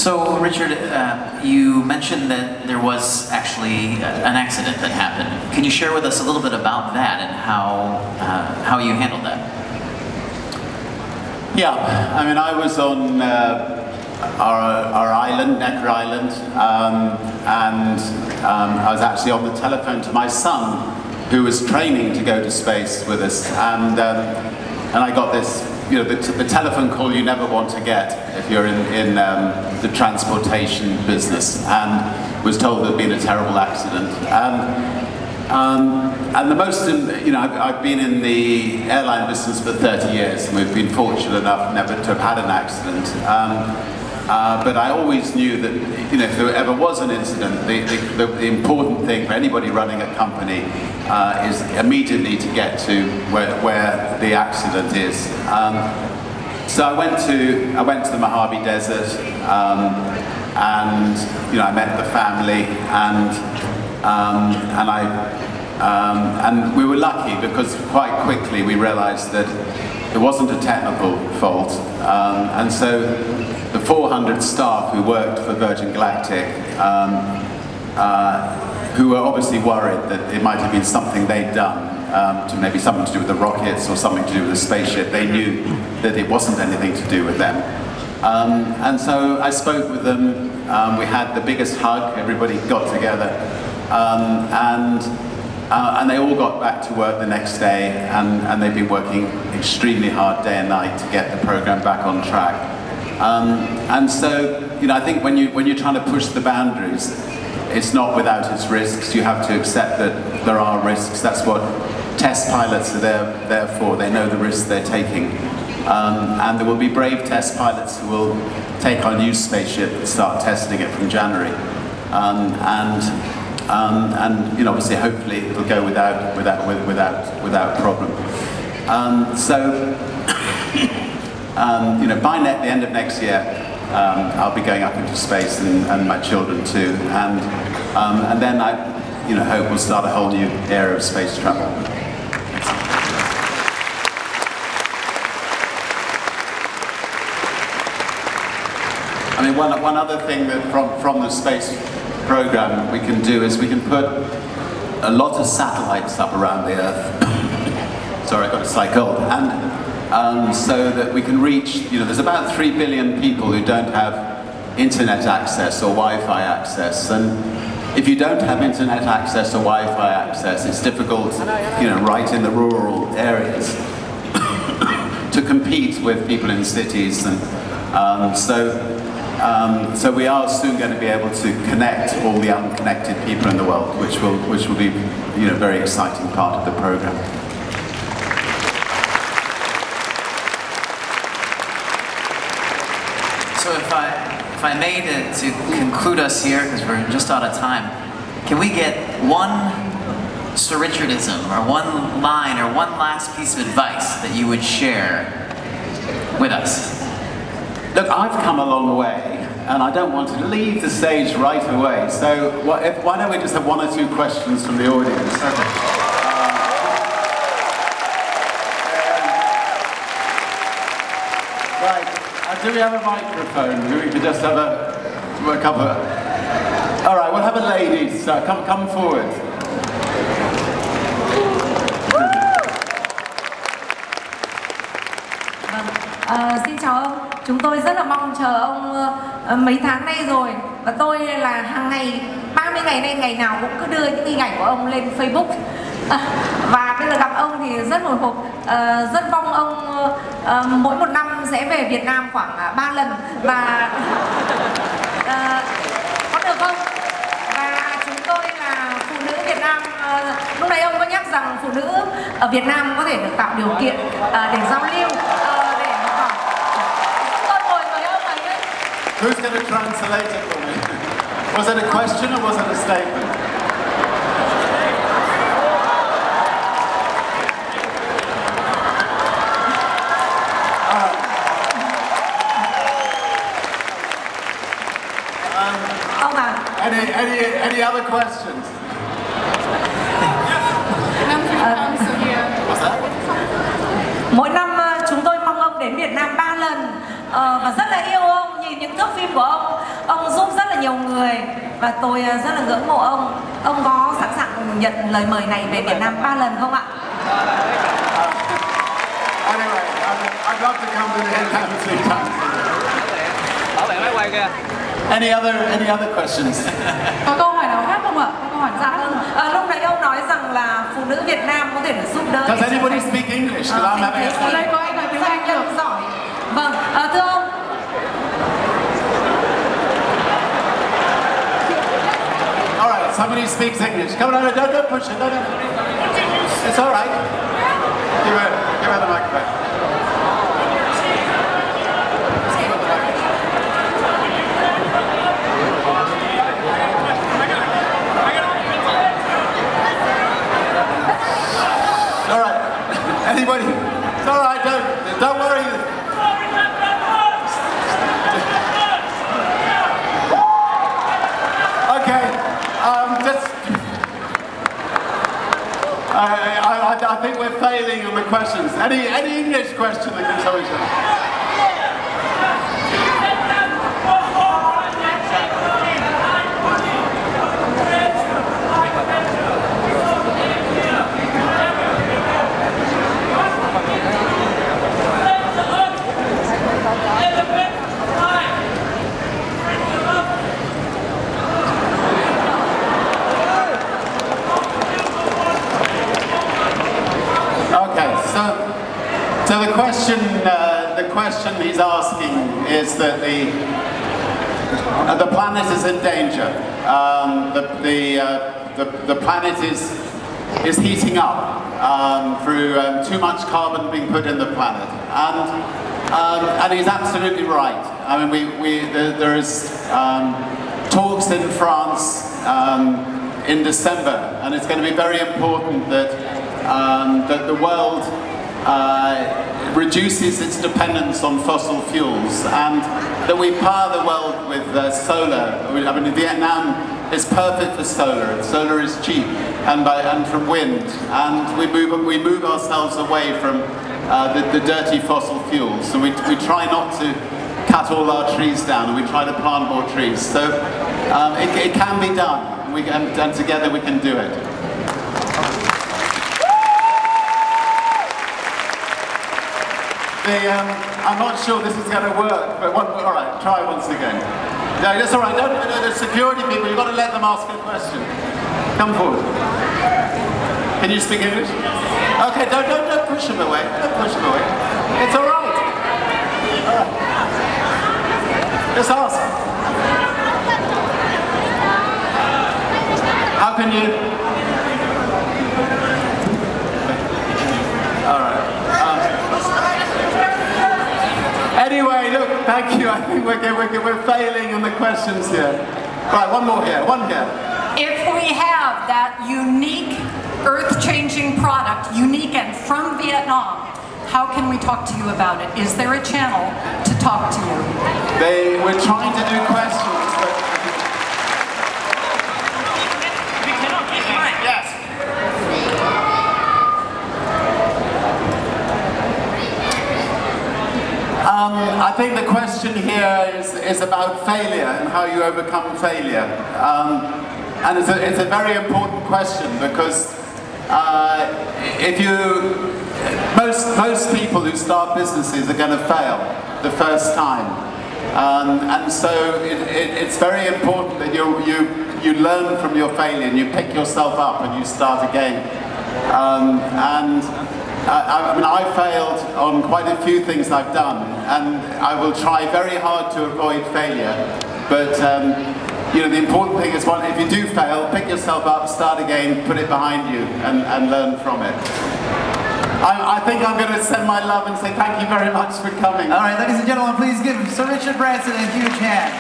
So, Richard, you mentioned that there was actually an accident that happened. Can you share with us a little bit about that and how you handled that? Yeah, I mean, I was on our island, Necker Island, and I was actually on the telephone to my son, who was training to go to space with us, and I got this, the telephone call you never want to get if you're in the transportation business, and was told there'd been a terrible accident. And the most, I've been in the airline business for 30 years, and we've been fortunate enough never to have had an accident. But I always knew that, if there ever was an incident, the important thing for anybody running a company is immediately to get to where the accident is. So I went to the Mojave Desert, and I met the family, and we were lucky because quite quickly we realized that it wasn't a technical fault, and so the 400 staff who worked for Virgin Galactic, who were obviously worried that it might have been something they'd done, maybe something to do with the rockets or something to do with the spaceship. They knew that it wasn't anything to do with them. And so I spoke with them, we had the biggest hug, everybody got together, and they all got back to work the next day, and they've been working extremely hard day and night to get the program back on track. And so, I think when you're trying to push the boundaries, it's not without its risks. You have to accept that there are risks. That's what test pilots are there for. They know the risks they're taking. And there will be brave test pilots who will take our new spaceship and start testing it from January. And obviously, hopefully, it'll go without problem. By the end of next year, I'll be going up into space, and my children too, and then I, hope we'll start a whole new era of space travel. I mean, one other thing that from the space program we can do is we can put a lot of satellites up around the Earth. Sorry, I got a slight cold. And so that we can reach, there's about 3 billion people who don't have internet access or Wi-Fi access. And if you don't have internet access or Wi-Fi access, it's difficult, right in the rural areas, to compete with people in cities. And so we are soon going to be able to connect all the unconnected people in the world, which will be, a very exciting part of the program. So if I may, to conclude us here, because we're just out of time, can we get one Sir Richardism, or one line, or one last piece of advice that you would share with us? Look, I've come a long way, and I don't want to leave the stage right away, so why don't we just have one or two questions from the audience? Right, do we have a microphone? We could just have a couple of... All right, we'll have a lady, so come forward. Xin chào ông, chúng tôi rất là mong chờ ông mấy tháng nay rồi, và tôi là hàng ngày 30 ngày nay ngày nào cũng cứ đưa những hình ảnh của ông lên Facebook, và bây giờ gặp ông thì rất hồi hộp, rất mong ông mỗi một năm sẽ về Việt Nam khoảng 3 lần, và có được không? Và chúng tôi là phụ nữ Việt Nam, lúc nãy ông có nhắc rằng phụ nữ ở Việt Nam có thể được tạo điều kiện để giao lưu. Who's going to translate it for me? Was it a question or was it a statement? Any other questions? What's that? Mỗi năm chúng tôi mong ông đến Việt Nam 3 lần, và rất là yêu ông, nhìn những thước phim của ông giúp rất là nhiều người và tôi rất là ngưỡng mộ ông. Ông có sẵn sàng nhận lời mời này về Việt Nam 3 lần không ạ? Anyway, I'd love to come to Vietnam 3 times. Ở bạn máy quay kìa. Any other questions? Có câu hỏi nào khác không ạ? Có câu hỏi dạ vâng. Lúc nãy ông nói rằng là phụ nữ Việt Nam có thể được giúp đỡ. Does anybody speak English? Because I'm having Ở đây có anh nói tiếng Anh rất giỏi. Vâng, thưa ông. All right, somebody speaks English. Come on, don't push it. No. It's all right. Give her the microphone. All right. Anybody? It's all right. Don't worry. Okay. I think we're failing on the questions. Any English question that can tell us that? So the question he's asking is that the planet is in danger. The planet is heating up through too much carbon being put in the planet, and he's absolutely right. I mean, there is talks in France in December, and it's going to be very important that that the world reduces its dependence on fossil fuels, and that we power the world with solar. I mean, Vietnam is perfect for solar. Solar is cheap, and from wind, and we move ourselves away from the dirty fossil fuels. So we try not to cut all our trees down, and we try to plant more trees. So it can be done, and together we can do it. I'm not sure this is going to work, but all right, try once again. No, that's all right. The security people, you've got to let them ask a question. Come forward. Can you speak English? Okay, don't push them away. Don't push them away. It's all right. All right. Just ask. How can you? All right. Anyway, look, thank you. I think we're failing in the questions here. Right, one more here, one here. If we have that unique, earth-changing product, unique and from Vietnam, how can we talk to you about it? Is there a channel to talk to you? We're trying to do questions, but... We cannot keep mine. Yes. I think the question here is about failure and how you overcome failure. And it's a very important question, because most people who start businesses are going to fail the first time. And so it's very important that you learn from your failure and you pick yourself up and you start again. I mean, I failed on quite a few things I've done, and I will try very hard to avoid failure. But you know, the important thing is, if you do fail, pick yourself up, start again, put it behind you, and learn from it. I think I'm going to send my love and say thank you very much for coming. All right, ladies and gentlemen, please give Sir Richard Branson a huge hand.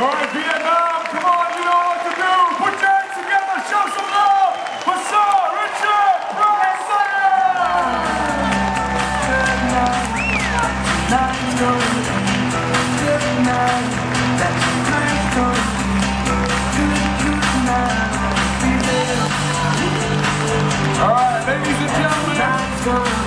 All right, Vietnam, come on, you know what to do. Put your hands together, show some love for Sir Richard Branson. All right, ladies and gentlemen.